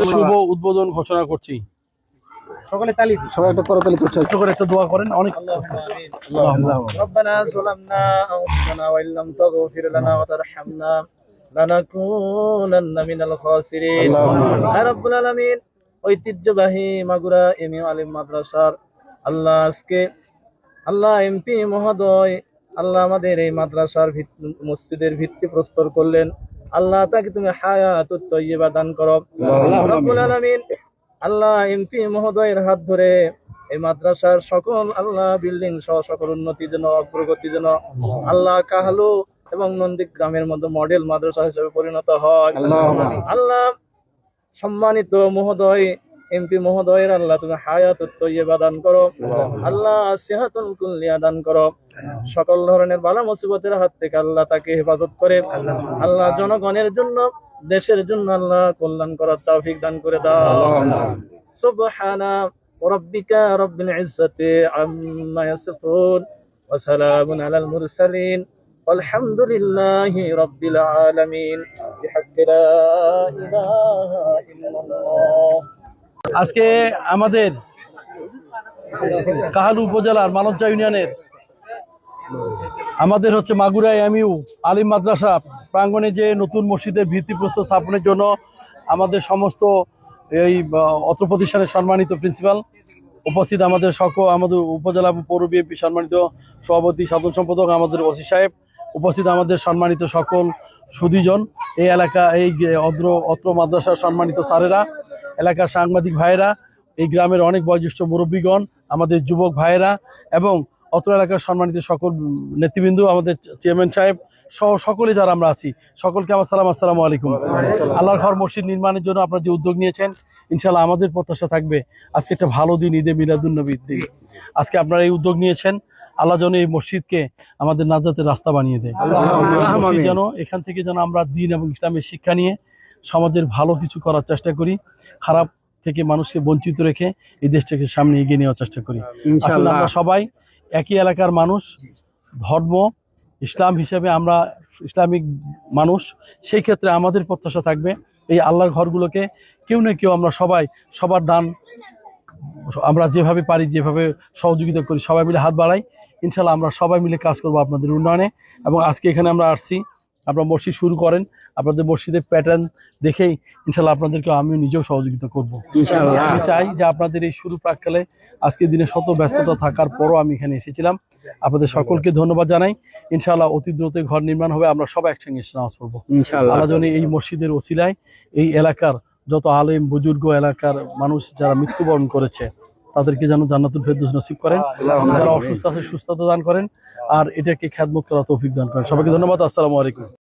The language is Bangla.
শুভ উদ্বোধন ঘোষণা করছি। সকলে তালি দিন, সবাই একটা করতালি করছে, ছোট করে একটা দোয়া করেন। অনেক রব্বানা যালামনা আনফুসানা ওয়া ইল্লাম তাগফির লানা ওয়া তারহামনা লানাকুনান্না মিনাল খাসিরিন। ইয়া রাব্বুল আলামিন, ঐতিহ্যবাহী মাগুরা এমএ আলিম মাদ্রাসার আল্লাহ আজকে আল্লাহ এমপি মহোদয় আল্লাহ আমাদের এই মাদ্রাসার মসজিদের ভিত্তি প্রস্তর করলেন। আল্লাহ তাকে তুমি হায়াতুত তাইয়্যিবা দান করো রব্বুল আলামিন। আল্লাহ এমপি মহোদয়ের হাত ধরে এই মাদ্রাসার সকল আল্লাহ বিল্ডিং সহ সকল উন্নতি যেন অগ্রগতি যেন আল্লাহ কাহালু এবং নন্দীগ্রামের মধ্যে মডেল মাদ্রাসা হিসেবে পরিণত হয়। আল্লাহ সম্মানিত মহোদয় এমপি মহোদয়ের আল্লাহ তুমি হায়াতুত তাইয়্যিবা দান করো, আল্লাহ সিহাতুল কুল্লিয়া দান করো, সকল ধরনের বালা মুসিবতের হাত থেকে আল্লাহ তাকে হেফাজত করে। আল্লাহ জনগণের জন্য দেশের জন্য আল্লাহ কল্যাণ করার তৌফিক দান করে দাও। সুবহানা রাব্বিকা রাব্বিল ইজ্জাতি আম্মা ইয়াসিফুন ওয়া সালামুন আলাল মুরসালিন আলহামদুলিল্লাহি রাব্বিল আলামিন বিহাক্কি লা ইলাহা ইল্লাল্লাহ। আজকে আমাদের কাহালু উপজেলার মালঞ্চা ইউনিয়নের আমাদের হচ্ছে মাগুরা এমইউ আলিম মাদ্রাসা প্রাঙ্গণে যে নতুন মসজিদের ভিত্তিপ্রস্তর স্থাপনের জন্য আমাদের সমস্ত এই অত্র প্রতিষ্ঠানের সম্মানিত প্রিন্সিপাল উপস্থিত, আমাদের আমাদের উপজেলা পৌর বিএনপি সম্মানিত সভাপতি সাধারণ সম্পাদক, আমাদের ওসি সাহেব উপস্থিত, আমাদের সম্মানিত সকল সুধীজন, এই এলাকা এই অত্র মাদ্রাসার সম্মানিত স্যারেরা, এলাকার সাংবাদিক ভাইয়েরা, এই গ্রামের অনেক বয়োজ্যেষ্ঠ মুরব্বীগণ, আমাদের যুবক ভাইয়েরা এবং অত্র এলাকার সম্মানিত সকল নেতৃবৃন্দ, আমাদের চেয়ারম্যান সাহেব সহ সকলে যারা আমরা আছি, সকলকে আমার সালাম, আসসালামু আলাইকুম। আল্লাহর ঘর মসজিদ নির্মাণের জন্য আপনারা যে উদ্যোগ নিয়েছেন, ইনশাআল্লাহ আমাদের প্রত্যাশা থাকবে আজকে একটা ভালো দিন, ঈদে মিলাদুন্নবীর দিন। আজকে আপনারা এই উদ্যোগ নিয়েছেন, আল্লাহ যেন এই মসজিদকে আমাদের নাজাতের রাস্তা বানিয়ে দেয়। মসজিদ যেন এখান থেকে যেন আমরা দ্বীন এবং ইসলামের শিক্ষা নিয়ে সমাজের ভালো কিছু করার চেষ্টা করি, খারাপ থেকে মানুষকে বঞ্চিত রেখে এই দেশটাকে সামনে এগিয়ে নেওয়ার চেষ্টা করি। আসলে আমরা সবাই একই এলাকার মানুষ, ধর্ম ইসলাম হিসেবে আমরা ইসলামিক মানুষ, সেই ক্ষেত্রে আমাদের প্রত্যাশা থাকবে এই আল্লাহর ঘরগুলোকে কেউ না কেউ আমরা সবাই সবার দান আমরা যেভাবে পারি যেভাবে সহযোগিতা করি, সবাই মিলে হাত বাড়াই, ইনশাল্লাহ আমরা সবাই মিলে কাজ করবো আপনাদের উন্নয়নে। এবং আজকে এখানে আমরা আসছি, আপনারা মসজিদ শুরু করেন, আপনাদের মসজিদের প্যাটার্ন দেখেই ইনশাল্লাহ আপনাদেরকে আমি নিজেও সহযোগিতা করবো। আমি চাই যে আপনাদের এই শুরু প্রাককালে আজকের দিনে শত ব্যস্ততা থাকার পরও আমি এখানে এসেছিলাম। আপনাদের সকলকে ধন্যবাদ জানাই। ইনশাআল্লাহ অতি দ্রুত ঘর নির্মাণ হবে, আমরা সবাই একসঙ্গে নামাজ পড়বো ইনশাআল্লাহ। আল্লাহ যেন এই মসজিদের ওসিলায় এই এলাকার যত আলেম বুজুর্গ, এলাকার মানুষ যারা মৃত্যুবরণ করেছে তাদেরকে যেন জান্নাতুল ফেরদৌস নসিব করেন, যারা অসুস্থ আছে সুস্থতা দান করেন, আর এটাকে খিদমত করা তৌফিক দান করেন। সবাইকে ধন্যবাদ। আসসালামু আলাইকুম।